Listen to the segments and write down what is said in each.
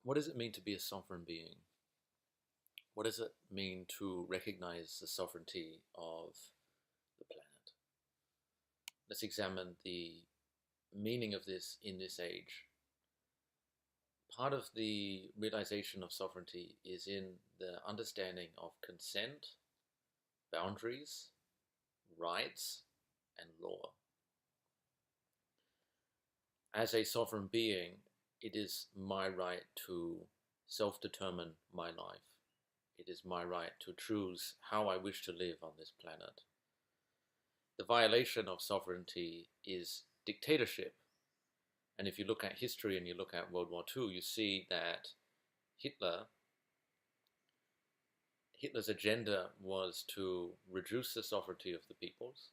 What does it mean to be a sovereign being? What does it mean to recognize the sovereignty of the planet? Let's examine the meaning of this in this age. Part of the realization of sovereignty is in the understanding of consent, boundaries, rights, and law. As a sovereign being, it is my right to self determine my life. It is my right to choose how I wish to live on this planet. The violation of sovereignty is dictatorship. And if you look at history and you look at World War II, you see that Hitler, Hitler's agenda was to reduce the sovereignty of the peoples,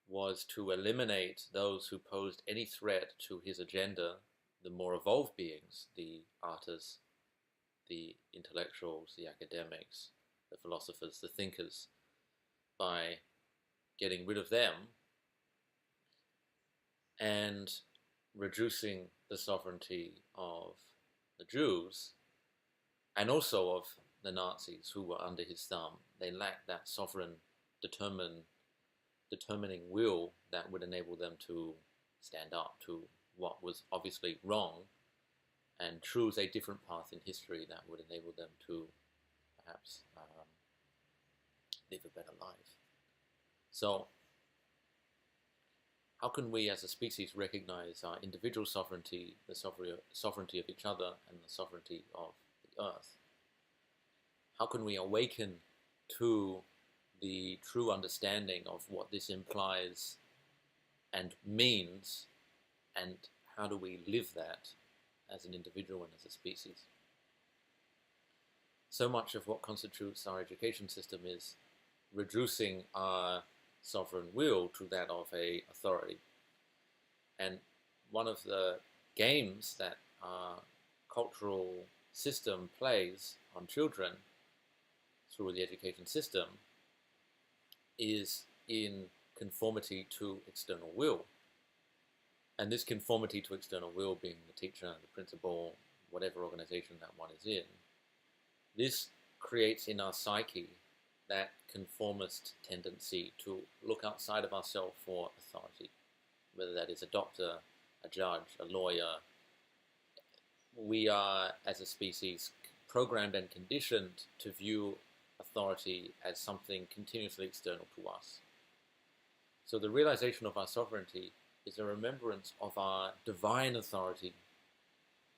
was to eliminate those who posed any threat to his agenda, the more evolved beings, the artists, the intellectuals, the academics, the philosophers, the thinkers, by getting rid of them and reducing the sovereignty of the Jews and also of the Nazis who were under his thumb. They lacked that sovereign, determining will that would enable them to stand up to what was obviously wrong and choose a different path in history that would enable them to perhaps live a better life. So, how can we as a species recognize our individual sovereignty, the sovereignty of each other, and the sovereignty of the earth? How can we awaken to the true understanding of what this implies and means, and how do we live that as an individual and as a species? So much of what constitutes our education system is reducing our sovereign will to that of a authority. And one of the games that our cultural system plays on children through the education system is in conformity to external will. And this conformity to external will being the teacher, the principal, whatever organization that one is in, this creates in our psyche that conformist tendency to look outside of ourselves for authority, whether that is a doctor, a judge, a lawyer. We are, as a species, programmed and conditioned to view authority as something continuously external to us. So the realization of our sovereignty is a remembrance of our divine authority,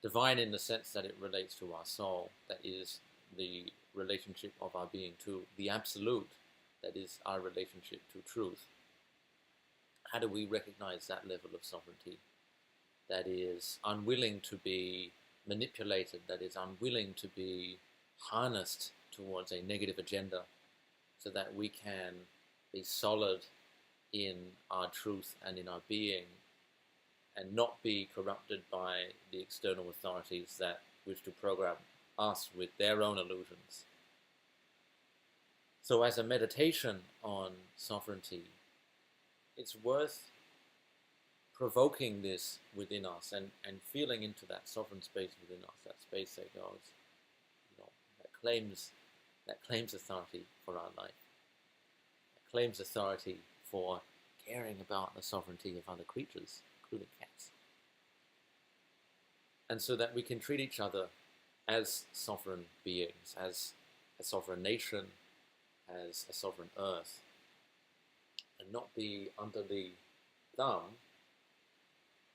divine in the sense that it relates to our soul, that is the relationship of our being to the absolute, that is our relationship to truth. How do we recognize that level of sovereignty that is unwilling to be manipulated, that is unwilling to be harnessed towards a negative agenda, so that we can be solid in our truth and in our being and not be corrupted by the external authorities that wish to program us with their own illusions? So as a meditation on sovereignty, it's worth provoking this within us and feeling into that sovereign space within us, that space that goes, that claims authority for our life, that claims authority for caring about the sovereignty of other creatures, including cats. And so that we can treat each other as sovereign beings, as a sovereign nation, as a sovereign earth, and not be under the thumb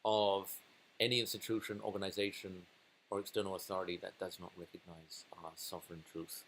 of any institution, organization, or external authority that does not recognize our sovereign truth.